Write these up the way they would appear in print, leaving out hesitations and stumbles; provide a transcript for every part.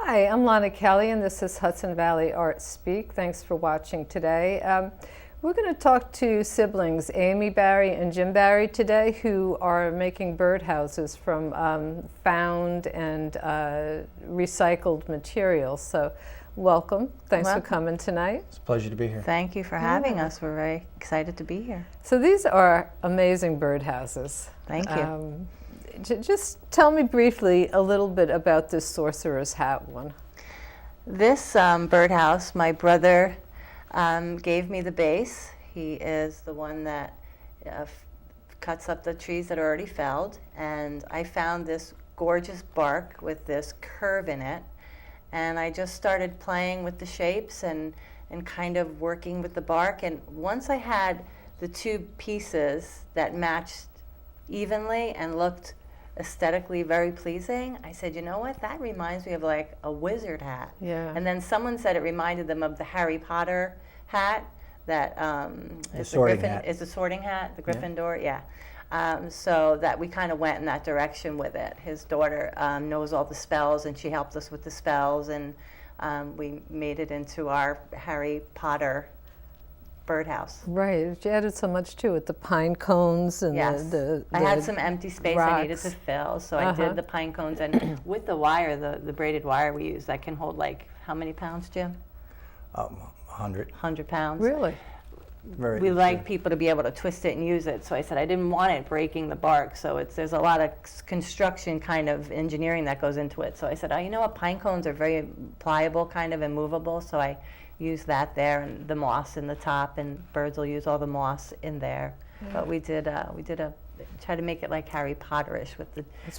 Hi, I'm Lonna Kelly, and this is Hudson Valley Art Speak. Thanks for watching today. We're going to talk to siblings, Amy Barry and Jim Barry, today, who are making birdhouses from found and recycled materials. So, welcome. Thanks for coming tonight. It's a pleasure to be here. Thank you for having us. We're very excited to be here. So these are amazing birdhouses. Thank you. Just tell me briefly a little bit about this sorcerer's hat one. This birdhouse, my brother gave me the base. He is the one that cuts up the trees that are already felled, and I found this gorgeous bark with this curve in it, and I just started playing with the shapes and kind of working with the bark, and once I had the two pieces that matched evenly and looked aesthetically very pleasing, I said, you know what, that reminds me of like a wizard hat. Yeah. And then someone said it reminded them of the Harry Potter hat that is the sorting Griffin hat. is the sorting hat, the Gryffindor, yeah. So that we kind of went in that direction with it. His daughter knows all the spells, and she helped us with the spells, and we made it into our Harry Potter birdhouse. Right, you added so much to it, the pine cones and Yes. the I had some empty space I needed to rocks. fill, so I did the pine cones, and with the wire, the braided wire we use, that can hold like, how many pounds, Jim? 100. 100 pounds. Really? Very We like people to be able to twist it and use it, so I said I didn't want it breaking the bark, so there's a lot of construction kind of engineering that goes into it. So I said, oh, you know what, pine cones are very pliable kind of and movable, so I use that there, and the moss in the top, and birds will use all the moss in there. Yeah. But we did try to make it like Harry Potterish with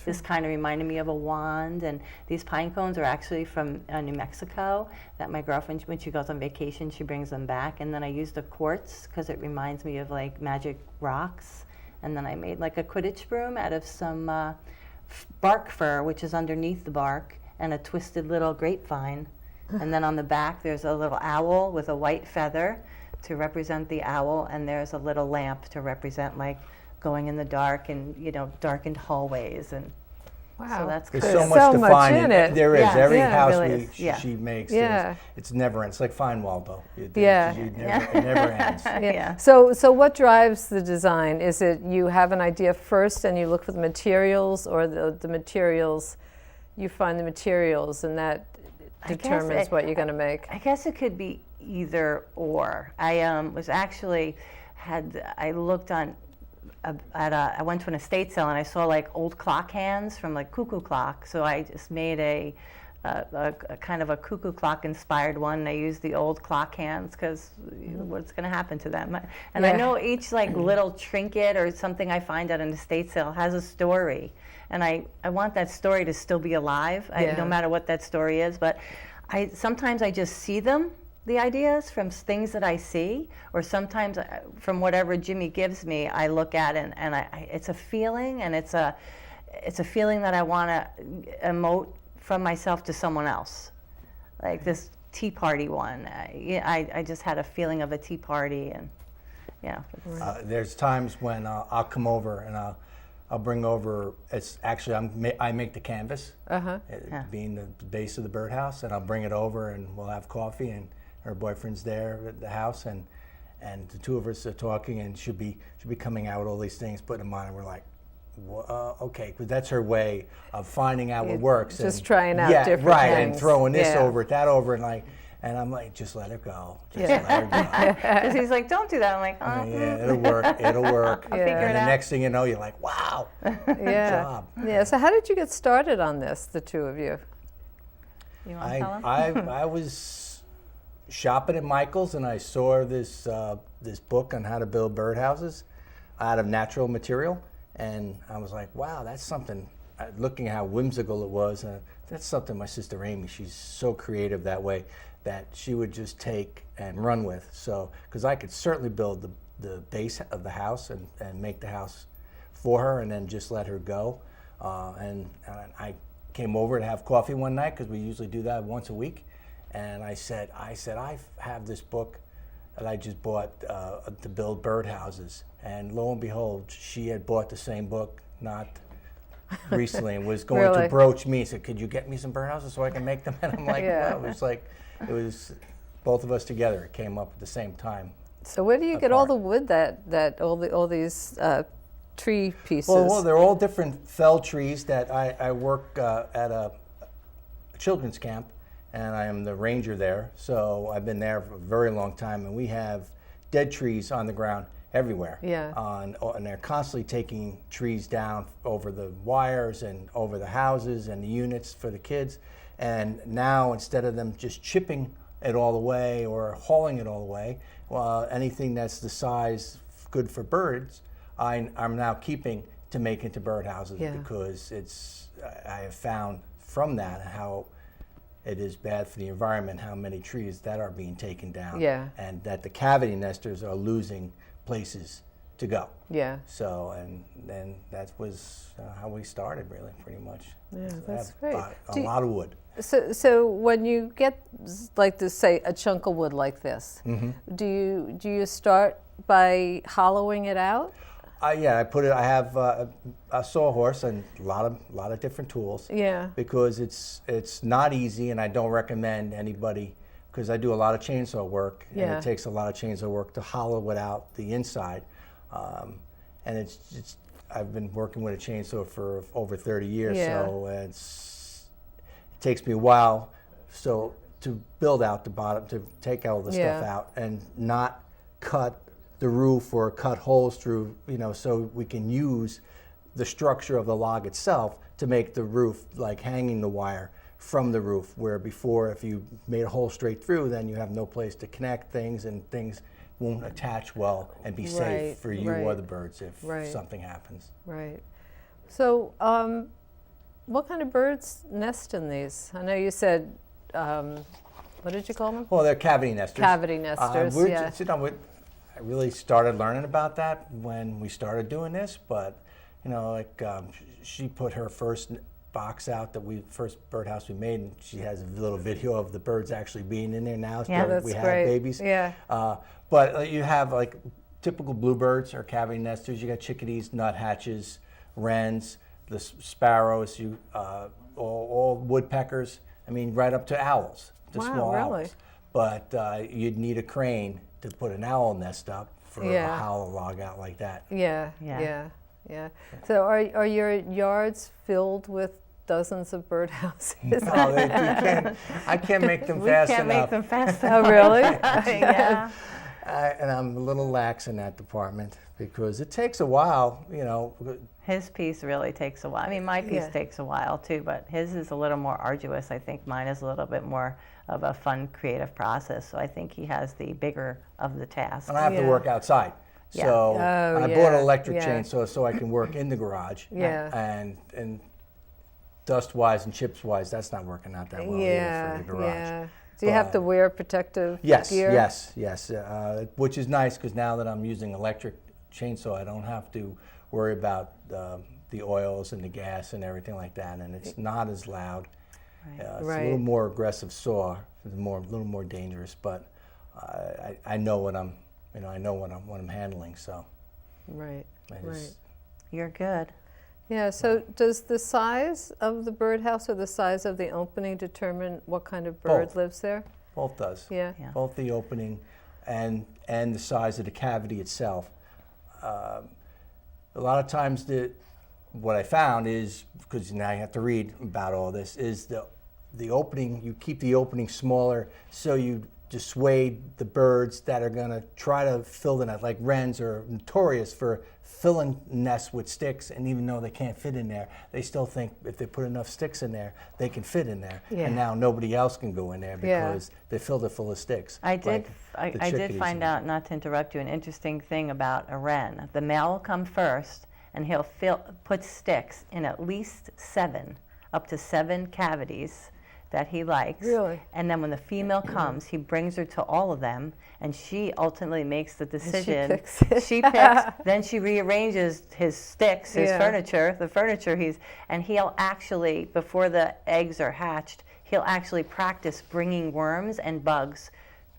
this kind of reminded me of a wand. And these pine cones are actually from New Mexico, that my girlfriend, when she goes on vacation, she brings them back. And then I used the quartz because it reminds me of like magic rocks. And then I made like a Quidditch broom out of some bark fur, which is underneath the bark, and a twisted little grapevine. And then on the back, there's a little owl with a white feather to represent the owl, and there's a little lamp to represent like going in the dark and, you know, darkened hallways. And Wow. so that's There's kind so of much to much find in it. There is. Yeah. Every Yeah. house Really is. Yeah. she makes, Yeah. it's never ends. It's like fine Waldo. It Yeah. It never ends. Yeah. So what drives the design? Is it you have an idea first and you look for the materials, or the materials, you find the materials and that determines what you're going to make? I guess it could be either or. I was actually I looked on I went to an estate sale and I saw like old clock hands from like cuckoo clock. So I just made a kind of a cuckoo clock inspired one. And I used the old clock hands because what's going to happen to them? And I know each like little trinket or something I find at an estate sale has a story. And I want that story to still be alive, no matter what that story is. But sometimes I just see them, the ideas, from things that I see, or sometimes from whatever Jimmy gives me, I look at and it's a feeling, and it's a feeling that I want to emote from myself to someone else. Like this tea party one, I just had a feeling of a tea party, and yeah. There's times when I'll come over and I'll bring over, it's actually, I make the canvas, being the base of the birdhouse, and I'll bring it over and we'll have coffee, and her boyfriend's there at the house, and the two of us are talking, and she'll be coming out with all these things, putting them on, and we're like, okay, because that's her way of finding out what works. Just and, trying out different and things. throwing this over it, that over, and I'm like, just let her go. Let her go. Because he's like, don't do that. I'm like, oh. Yeah, it'll work. It'll work. I'll figure And it the out. next thing you know, you're like, wow, good job. Yeah. So how did you get started on this, the two of you? You want to tell him? I was shopping at Michael's, and I saw this book on how to build birdhouses out of natural material, and I was like, wow, that's something. Looking at how whimsical it was, that's something my sister Amy, she's so creative that way, that she would just take and run with. So, because I could certainly build the base of the house and make the house for her, and then just let her go. And I came over to have coffee one night, because we usually do that once a week. And I said, I have this book that I just bought to build birdhouses. And lo and behold, she had bought the same book not recently and was going Really? to broach me. Said, "Could you get me some birdhouses so I can make them?" And I'm like, Yeah. well, it was both of us together. It came up at the same time. So where do you get all Apart. the wood that all these tree pieces? Well, they're all different felled trees that I work at a children's camp, and I am the ranger there. So I've been there for a very long time, and we have dead trees on the ground everywhere. Yeah. And they're constantly taking trees down over the wires and over the houses and the units for the kids. And now, instead of them just chipping it all away or hauling it all away, anything that's the size good for birds, I'm now keeping to make into birdhouses. Yeah. Because I have found from that how it is bad for the environment, how many trees that are being taken down, Yeah. and that the cavity nesters are losing places to go. Yeah. So, and then that was how we started, really, pretty much. Yeah, So I that's have great. A lot of wood. So when you get like to say a chunk of wood like this, Mm-hmm. do you start by hollowing it out? Yeah, I have a sawhorse and a lot of different tools. Yeah. Because it's not easy, and I don't recommend anybody, because I do a lot of chainsaw work, and Yeah. it takes a lot of chainsaw work to hollow it out the inside. And I've been working with a chainsaw for over 30 years, Yeah. so it takes me a while to build out the bottom, to take all the stuff Yeah. out and not cut the roof or cut holes through, so we can use the structure of the log itself to make the roof, like hanging the wire from the roof, where before, if you made a hole straight through, then you have no place to connect things, and things won't attach well and be Right, safe for you or right, the birds if right. something happens. Right. So what kind of birds nest in these? I know you said, what did you call them? Well, they're cavity nesters. Cavity nesters, We're yeah. just, I really started learning about that when we started doing this, but she put her first box out, first birdhouse we made, and she has a little video of the birds actually being in there now. Yeah, that's we have great. babies. Yeah. But you have like typical bluebirds or cavity nesters. You got chickadees, nuthatches, wrens, the sparrows, all woodpeckers. I mean, right up to owls, to Wow, small really? owls. But you'd need a crane to put an owl nest up for Yeah. a hollow log out like that. Yeah. Yeah. Yeah. Yeah. So are your yards filled with dozens of birdhouses? No, I can't make them We fast can't enough. make them fast enough. Oh, really? Yeah. And I'm a little lax in that department because it takes a while, His piece really takes a while. I mean, my piece Yeah. takes a while too, but his is a little more arduous. I think mine is a little bit more of a fun, creative process. So I think he has the bigger of the task. and I have to Yeah. work outside. Yeah. So Oh, I yeah, bought an electric yeah. chainsaw so I can work in the garage. Yeah. And dust-wise and chips-wise, that's not working out that well Yeah. either for the garage. Yeah. Do you have to wear protective Yes, gear? yes. Which is nice because now that I'm using electric chainsaw, I don't have to worry about the oils and the gas and everything like that, and it's not as loud. Right. It's Right. a little more aggressive saw, a little more dangerous, but I know what I'm, I know what I'm handling. So Right. I Right. just, You're good. Yeah, so does the size of the birdhouse or the size of the opening determine what kind of bird Both. lives there? both does. Yeah. Yeah. Both the opening and the size of the cavity itself. A lot of times what I found is, because now you have to read about all this, is the opening, you keep the opening smaller so you dissuade the birds that are going to try to fill the nest, like wrens are notorious for filling nests with sticks, and even though they can't fit in there, they still think if they put enough sticks in there, they can fit in there. Yeah. And now nobody else can go in there Yeah. because they filled it full of sticks. I did. like I the did chickadees find and- out, not to interrupt you, an interesting thing about a wren. The male will come first, and he'll put sticks in at least 7, up to 7 cavities that he likes. Really? And then when the female comes, he brings her to all of them, and she ultimately makes the decision. picks it. She picks. Then she rearranges his sticks, his Yeah. furniture, the furniture and he'll actually, before the eggs are hatched, he'll actually practice bringing worms and bugs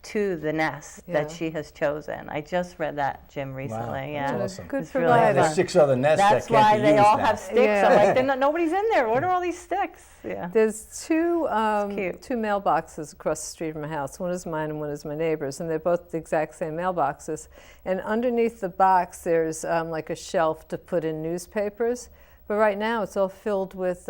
to the nest that she has chosen. I just read that, Jim, recently. Wow, Yeah, that's awesome. Good It's for really life. There's 6 other nests That's that can't why be they used all now. have sticks. Yeah. I'm like, nobody's in there. What are all these sticks? Yeah. There's two cute. two mailboxes across the street from my house. One is mine and one is my neighbor's, and they're both the exact same mailboxes. And underneath the box, there's like a shelf to put in newspapers. But right now, it's all filled with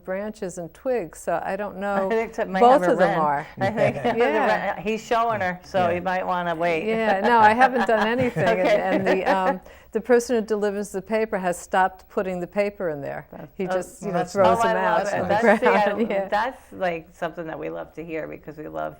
branches and twigs, so I don't know. I think it might Both have a of them wren. are. I think Yeah. he's showing her, so Yeah. you might want to wait. Yeah, no, I haven't done anything. Okay. And the person who delivers the paper has stopped putting the paper in there. He just that's throws nice. them I out love on it. the That's, ground. Yeah. that's like something that we love to hear because we love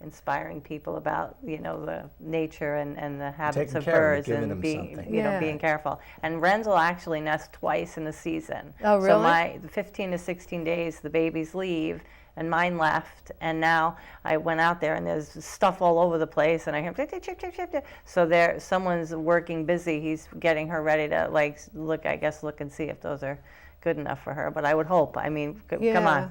inspiring people about the nature and the habits Taking of care of birds them, giving and them being something. Yeah. being careful. And wrens will actually nest twice in the season. Oh, So really? the 15 to 16 days the babies leave. And mine left, and now I went out there, and there's stuff all over the place, and I hear chip, chip, chip, chip, chip. So someone's working busy. He's getting her ready to look and see if those are good enough for her. But I would hope. I mean, come on.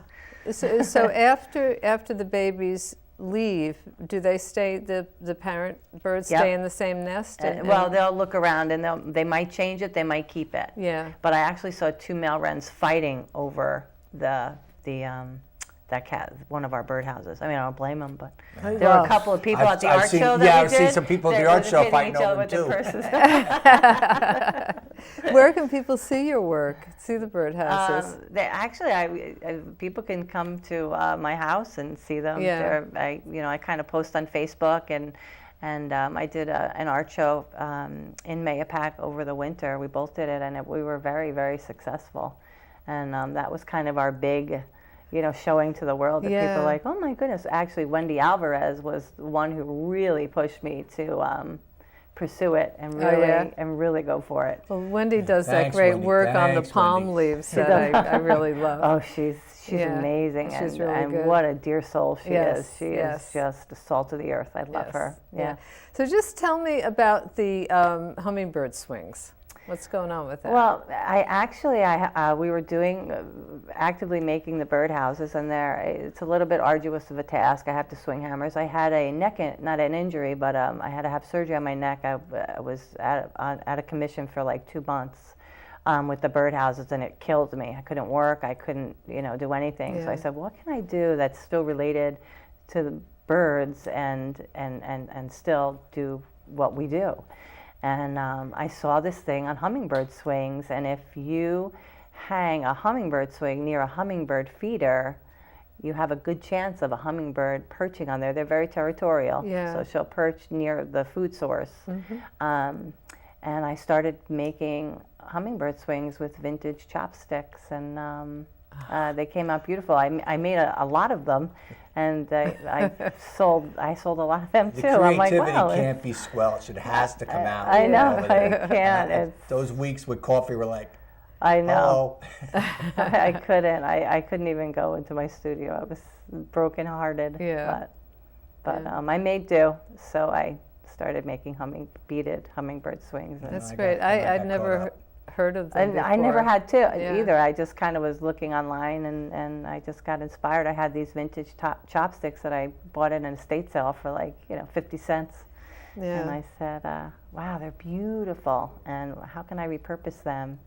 So after the babies leave, do they stay? The parent birds Yep. stay in the same nest? Well, they'll look around, and they might change it. They might keep it. yeah. But I actually saw 2 male wrens fighting over that cat, one of our birdhouses. I mean, I don't blame them, but there were a couple of people at the art show that we did. I've seen some people at the art show hitting fighting each other over them with too. their purses. Where can people see your work? See the birdhouses? People can come to my house and see them. Yeah. I kind of post on Facebook, and I did an art show in Mayapack over the winter. We both did it, and we were very, very successful. And that was kind of our big, showing to the world that people Yeah. are like, oh my goodness. Actually, Wendy Alvarez was the one who really pushed me to pursue it and really go for it. Well, Wendy does that Thanks, great Wendy. work on the Thanks, palm Wendy. leaves that I really love. Oh, she's Yeah, amazing, she's and, really and good. what a dear soul she Yes, is. She yes. is just the salt of the earth. I love her. Yeah. So just tell me about the hummingbird swings. What's going on with that? Well, we were actively making the birdhouses, and it's a little bit arduous of a task. I have to swing hammers. I had a not an injury, but I had to have surgery on my neck. I was out of commission for like 2 months with the birdhouses, and it killed me. I couldn't work. I couldn't, do anything. So I said, what can I do that's still related to the birds and still do what we do? And I saw this thing on hummingbird swings, and if you hang a hummingbird swing near a hummingbird feeder, you have a good chance of a hummingbird perching on there. They're very territorial, so she'll perch near the food source. And I started making hummingbird swings with vintage chopsticks, and they came out beautiful. I made a lot of them, and I sold a lot of them too. The I'm like, creativity wow, can't be squelched. It has to come out. I know, Over there. I can't. Those weeks with coffee were like, I know. oh. I couldn't. I couldn't even go into my studio. I was brokenhearted. Yeah. But I made do. So I started making beaded hummingbird swings. That's I great. got- I I'd got never caught up. heard of them And before. I never had to Yeah. either. I just kind of was looking online, and I just got inspired. I had these vintage chopsticks that I bought at an estate sale for like 50 cents. Yeah. And I said, wow, they're beautiful, and how can I repurpose them?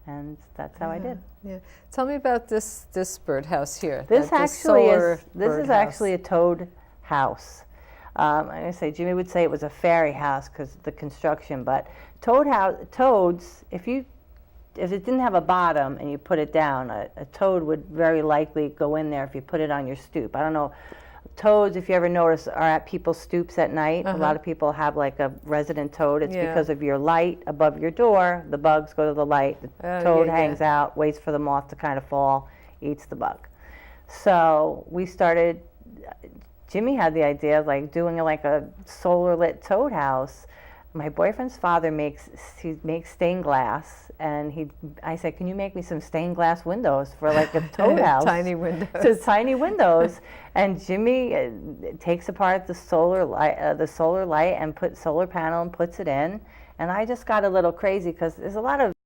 And that's how I did. Yeah. Tell me about this birdhouse here. This the actually solar is birdhouse. Actually a toad house. I'm going to say Jimmy would say it was a fairy house because of the construction, but toads, if it didn't have a bottom and you put it down, a toad would very likely go in there if you put it on your stoop. I don't know. Toads, if you ever notice, are at people's stoops at night. A lot of people have like a resident toad. It's because of your light above your door. The bugs go to the light. The toad hangs out, waits for the moth to kind of fall, eats the bug. So we started, Jimmy had the idea of like doing like a solar lit toad house. My boyfriend's father makes stained glass, and I said, can you make me some stained glass windows for like a toad house? Tiny windows. So tiny windows. And Jimmy takes apart the solar light and puts solar panel and puts it in. And I just got a little crazy because there's a lot of